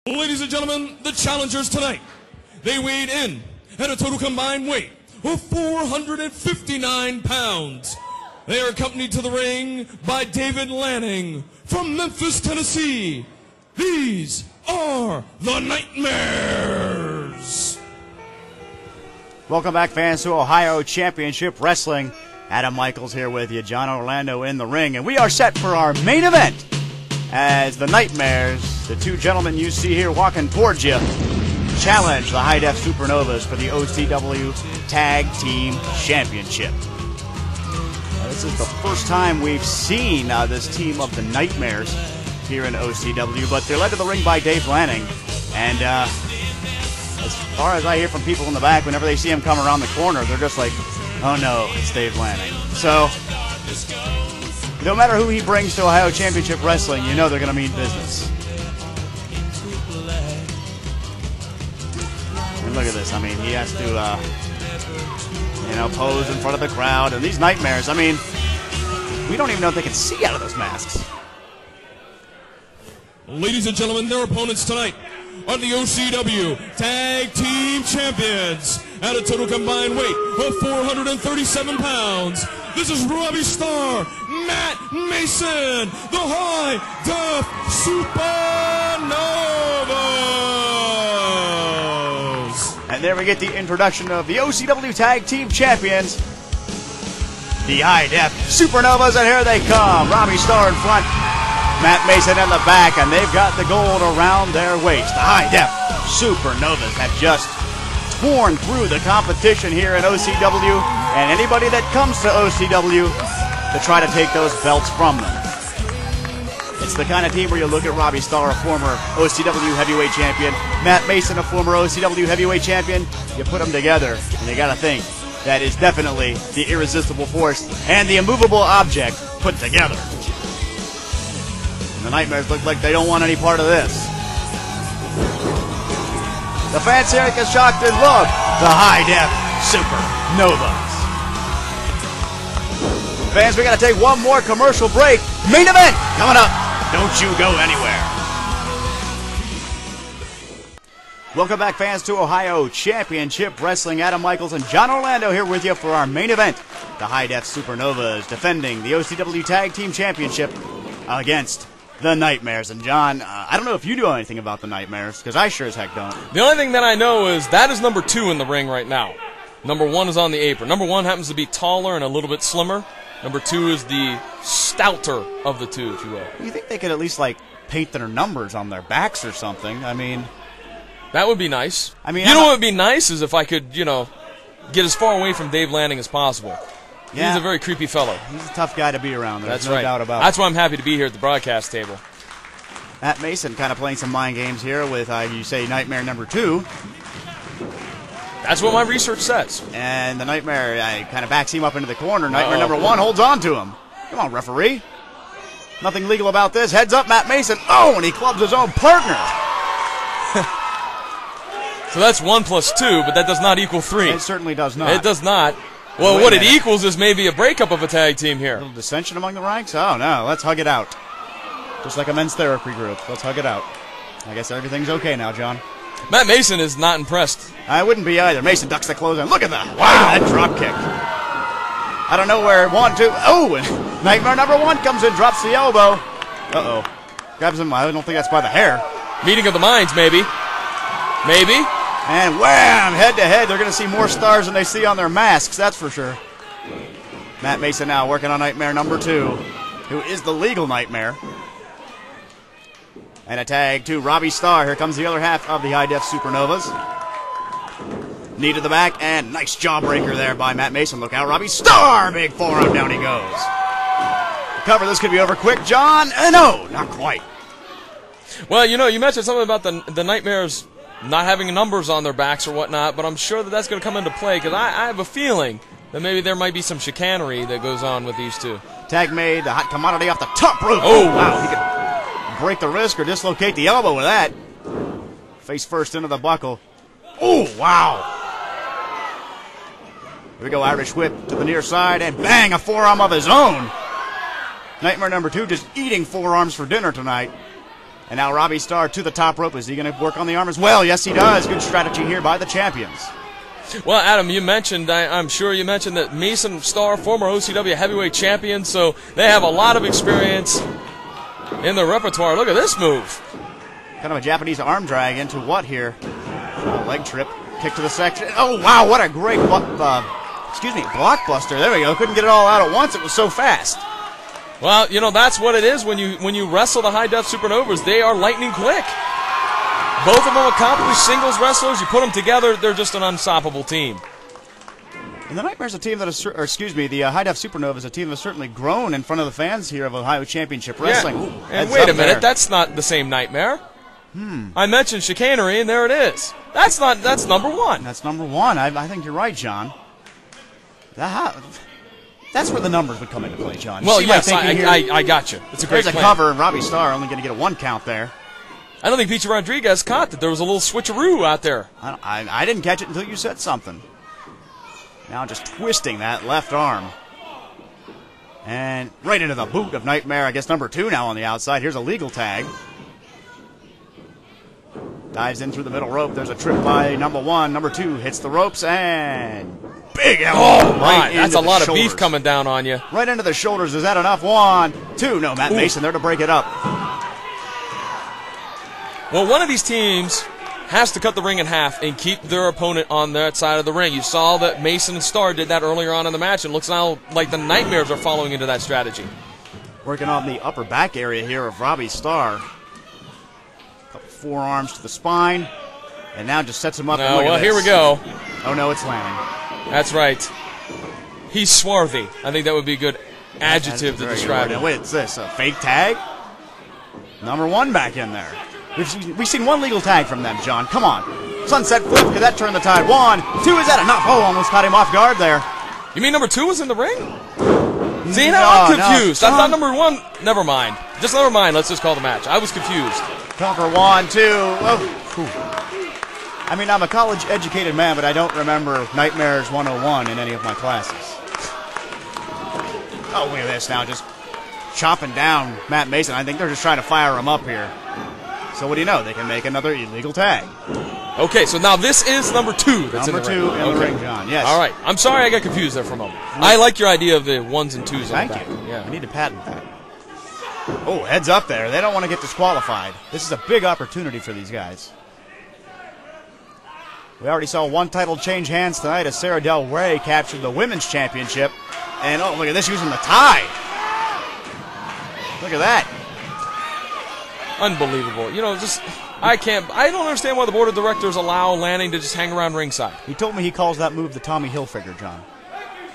Ladies and gentlemen, the challengers tonight. They weighed in at a total combined weight of 459 pounds. They are accompanied to the ring by David Lanning from Memphis, Tennessee. These are the Nightmares. Welcome back, fans, to Ohio Championship Wrestling. Adam Michaels here with you, John Orlando in the ring, and we are set for our main event as the Nightmares, the two gentlemen you see here walking towards you, challenge the High Def Supernovas for the OCW Tag Team Championship. Now, this is the first time we've seen this team of the Nightmares here in OCW, but they're led to the ring by Dave Lanning, and as far as I hear from people in the back, whenever they see him come around the corner, they're just like, oh no, it's Dave Lanning. So, no matter who he brings to Ohio Championship Wrestling, you know they're going to mean business. And look at this. I mean, he has to, pose in front of the crowd. And these Nightmares, I mean, we don't even know if they can see out of those masks. Ladies and gentlemen, their opponents tonight are the OCW Tag Team Champions at a total combined weight of 437 pounds. This is Robbie Starr, Matt Mason, the High Def Supernovas. And there we get the introduction of the OCW Tag Team Champions, the High Def Supernovas, and here they come. Robbie Starr in front, Matt Mason in the back, and they've got the gold around their waist. The High Def Supernovas have just torn through the competition here in OCW, and anybody that comes to OCW to try to take those belts from them. It's the kind of team where you look at Robbie Starr, a former OCW heavyweight champion, Matt Mason, a former OCW heavyweight champion. You put them together, and you got to think that is definitely the irresistible force and the immovable object put together. And the Nightmares look like they don't want any part of this. The fans here get shocked and look. The High Def Supernovas. Fans, we got to take one more commercial break. Main event coming up. Don't you go anywhere. Welcome back, fans, to Ohio Championship Wrestling. Adam Michaels and John Orlando here with you for our main event. The High Def Supernovas defending the OCW Tag Team Championship against the Nightmares. And John, I don't know if you know anything about the Nightmares, because I sure as heck don't. The only thing that I know is that is number 2 in the ring right now. Number 1 is on the apron. Number 1 happens to be taller and a little bit slimmer. Number 2 is the stouter of the two, if you will. You think they could at least, like, paint their numbers on their backs or something? I mean, that would be nice. I mean, you know what would be nice is if I could, get as far away from Dave Lanning as possible. Yeah. He's a very creepy fellow. He's a tough guy to be around. There's That's no right. doubt about it. That's why I'm happy to be here at the broadcast table. Matt Mason kind of playing some mind games here with, you say, Nightmare number 2. That's what my research says. And the Nightmare kind of backs him up into the corner. Nightmare number 1 holds on to him. Come on, referee. Nothing legal about this. Heads up, Matt Mason. Oh, and he clubs his own partner. So that's 1 plus 2, but that does not equal 3. It certainly does not. It does not. Well, what it equals is maybe a breakup of a tag team here. A little dissension among the ranks? Oh, no. Let's hug it out. Just like a men's therapy group. Let's hug it out. I guess everything's okay now, John. Matt Mason is not impressed. I wouldn't be either. Mason ducks the clothesline. Look at that. Wow, that drop kick. I don't know where 1, 2. Oh, and Nightmare number 1 comes in, drops the elbow. Uh-oh. Grabs him. I don't think that's by the hair. Meeting of the minds, maybe. Maybe. And wham! Head to head. They're going to see more stars than they see on their masks, that's for sure. Matt Mason now working on Nightmare number 2, who is the legal Nightmare. And a tag to Robbie Starr. Here comes the other half of the High Def Supernovas. Knee to the back, and nice jawbreaker there by Matt Mason. Look out, Robbie Starr! Big forearm, down he goes. The cover, this could be over quick, John. No, not quite. Well, you mentioned something about the Nightmares not having numbers on their backs or whatnot, but I'm sure that that's going to come into play, because I have a feeling that maybe there might be some chicanery that goes on with these two. Tag made, the hot commodity off the top rope. Oh, wow. He could break the wrist or dislocate the elbow with that. Face first into the buckle. Oh, wow. Here we go, Irish whip to the near side, and bang, a forearm of his own. Nightmare number 2 just eating forearms for dinner tonight. And now Robbie Starr to the top rope. Is he going to work on the arm as well? Yes, he does. Good strategy here by the champions. Well, Adam, you mentioned, I'm sure you mentioned that Mason Starr, former OCW heavyweight champion, so they have a lot of experience in their repertoire. Look at this move. Kind of a Japanese arm drag into what here? Leg trip, kick to the section. Oh, wow, what a great blockbuster. There we go. Couldn't get it all out at once. It was so fast. Well, you know, that's what it is when you wrestle the high-def Supernovas. They are lightning quick. Both of them accomplished singles wrestlers. You put them together, they're just an unstoppable team. And the Nightmares, a team that is, the High Def Supernova is a team that has certainly grown in front of the fans here of Ohio Championship Wrestling. Yeah. And wait a minute, that's not the same Nightmare. I mentioned chicanery, and there it is. That's number one. That's number one. I think you're right, John. That's where the numbers would come into play, John. Well, yes, I got you. It's a great There's a cover, and Robbie Starr only going to get a 1 count there. I don't think Peachy Rodriguez caught that there was a little switcheroo out there. I didn't catch it until you said something. Now just twisting that left arm. And right into the boot of Nightmare, I guess number 2 now on the outside. Here's a legal tag. Dives in through the middle rope. There's a trip by number 1. Number 2 hits the ropes and big elbow. Oh, my. That's a lot of beef coming down on you. Right into the shoulders. Is that enough? 1, 2. No, Matt Mason there to break it up. Well, one of these teams has to cut the ring in half and keep their opponent on that side of the ring. You saw that Mason and Starr did that earlier on in the match, and it looks now like the Nightmares are following into that strategy. Working on the upper back area here of Robbie Starr. Couple forearms to the spine, and now just sets him up. No, well, here we go. Oh, no, it's landing. That's right. He's swarthy. I think that would be a good adjective to describe him. Wait, what's this, a fake tag? Number 1 back in there. We've seen 1 legal tag from them, John. Come on. Sunset flip. Could that turn the tide? 1, 2. Is that enough? Oh, almost caught him off guard there. You mean number 2 was in the ring? See, now I'm confused. I thought number 1. Never mind. Just never mind. Let's just call the match. I was confused. Cover 1, 2. Oh. I mean, I'm a college-educated man, but I don't remember Nightmares 101 in any of my classes. Oh, look at this now. Just chopping down Matt Mason. I think they're just trying to fire him up here. So what do you know? They can make another illegal tag. Okay, so now this is number 2 that's number in the ring. Number 2 in the ring, John. Yes. All right. I'm sorry I got confused there for a moment. I like your idea of the 1s and 2s on the back. Thank you. Yeah. I need to patent that. Oh, heads up there. They don't want to get disqualified. This is a big opportunity for these guys. We already saw 1 title change hands tonight as Sarah Del Rey captured the Women's Championship. And, oh, look at this, using the tie. Look at that. Unbelievable. You know, just, I don't understand why the board of directors allow Lanning to just hang around ringside. He told me he calls that move the Tommy Hilfiger, John.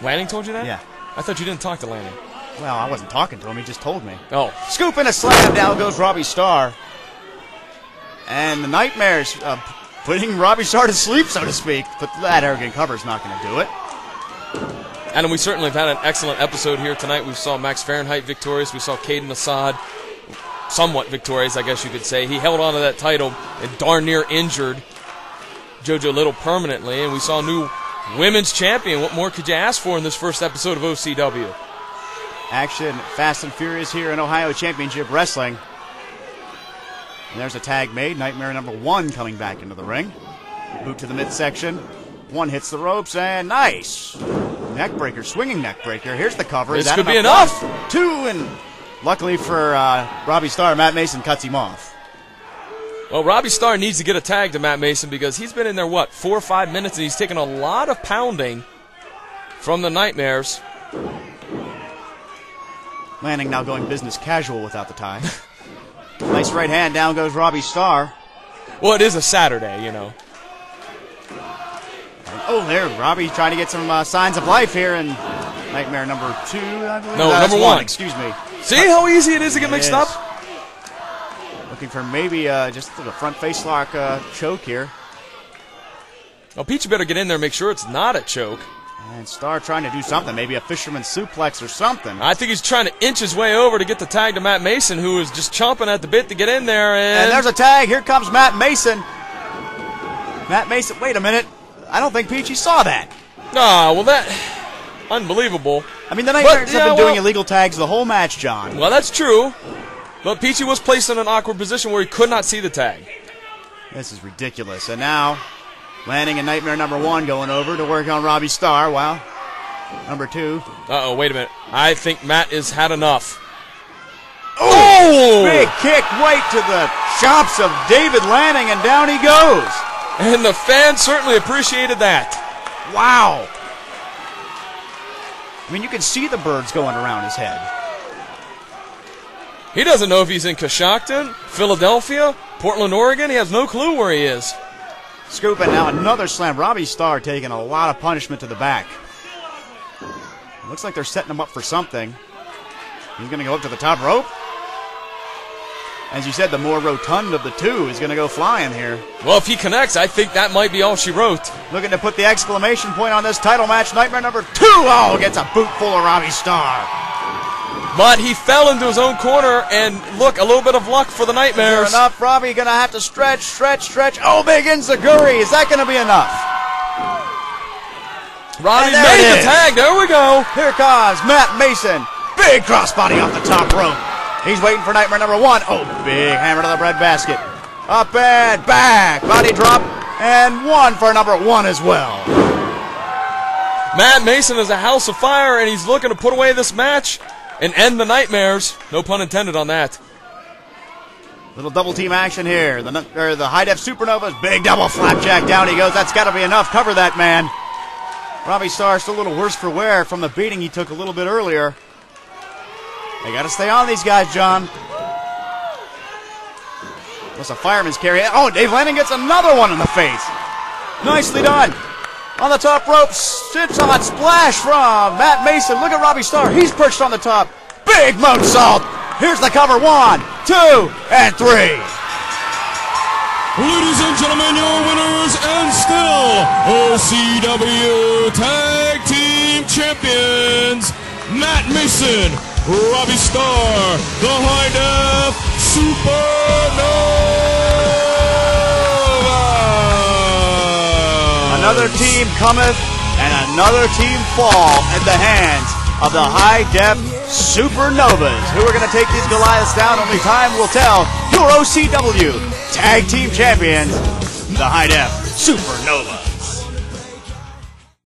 Lanning told you that? Yeah. I thought you didn't talk to Lanning. Well, I wasn't talking to him. He just told me. Oh. Scoop and a slam. Down goes Robbie Starr. And the Nightmares putting Robbie Starr to sleep, so to speak. But that arrogant cover's not going to do it. And we certainly have had an excellent episode here tonight. We saw Max Fahrenheit victorious. We saw Caden Assad somewhat victorious, I guess you could say. He held on to that title and darn near injured JoJo Little permanently. And we saw a new women's champion. What more could you ask for in this first episode of OCW? Action fast and furious here in Ohio Championship Wrestling. And there's a tag made. Nightmare number 1 coming back into the ring. Boot to the midsection. 1 hits the ropes, and nice. Neckbreaker, swinging neckbreaker. Here's the cover. This could be enough. 2, and luckily for Robbie Starr, Matt Mason cuts him off. Well, Robbie Starr needs to get a tag to Matt Mason because he's been in there, 4 or 5 minutes, and he's taken a lot of pounding from the Nightmares. Lanning now going business casual without the tie. Nice right hand. Down goes Robbie Starr. Well, it is a Saturday, you know. Oh, there, Robbie trying to get some signs of life here, and Nightmare number 2, I believe. No, number 1. Excuse me. See how easy it is to get mixed up? Looking for maybe just the front face lock choke here. Well, Peachy better get in there and make sure it's not a choke. And Starr trying to do something, maybe a fisherman suplex or something. I think he's trying to inch his way over to get the tag to Matt Mason, who is just chomping at the bit to get in there. And there's a tag. Here comes Matt Mason. Matt Mason, wait a minute. I don't think Peachy saw that. No, well, that... Unbelievable. I mean, the Nightmares have been doing illegal tags the whole match, John. Well, that's true. but Peachy was placed in an awkward position where he could not see the tag. This is ridiculous. And now, Lanning and Nightmare number 1 going over to work on Robbie Starr. Wow. Number 2. Uh-oh, wait a minute. I think Matt has had enough. Oh! Big kick right to the chops of David Lanning, and down he goes. And the fans certainly appreciated that. Wow. I mean, you can see the birds going around his head. He doesn't know if he's in Coshocton, Philadelphia, Portland, Oregon. He has no clue where he is. Scoop, and now another slam. Robbie Starr taking a lot of punishment to the back. Looks like they're setting him up for something. He's going to go up to the top rope. As you said, the more rotund of the two is going to go flying here. Well, if he connects, I think that might be all she wrote. Looking to put the exclamation point on this title match. Nightmare number 2. Oh, gets a boot full of Robbie Starr. But he fell into his own corner, and look, a little bit of luck for the Nightmares. Is there enough? Robbie going to have to stretch. Oh, big enziguri. Is that going to be enough? Robbie made the tag. There we go. Here comes Matt Mason. Big crossbody off the top rope. He's waiting for Nightmare number 1. Oh, big hammer to the breadbasket. Up and back. Body drop. And 1 for number 1 as well. Matt Mason is a house of fire, and he's looking to put away this match and end the Nightmares. No pun intended on that. Little double team action here. The high-def Supernovas. Big double flapjack. Down he goes. That's got to be enough. Cover that, man. Robbie Starr still a little worse for wear from the beating he took a little bit earlier. They got to stay on these guys, John. What's a fireman's carry? Oh, Dave Lanning gets another one in the face. Nicely done. On the top rope, sits on splash from Matt Mason. Look at Robbie Starr. He's perched on the top. Big moonsault. Here's the cover. 1, 2, and 3. Ladies and gentlemen, your winners and still OCW Tag Team Champions, Matt Mason, Robbie Starr, the High Def Supernova. Another team cometh and another team fall at the hands of the High Def Supernovas. Who are going to take these Goliaths down? Only time will tell. Your OCW Tag Team Champions, the High Def Supernovas.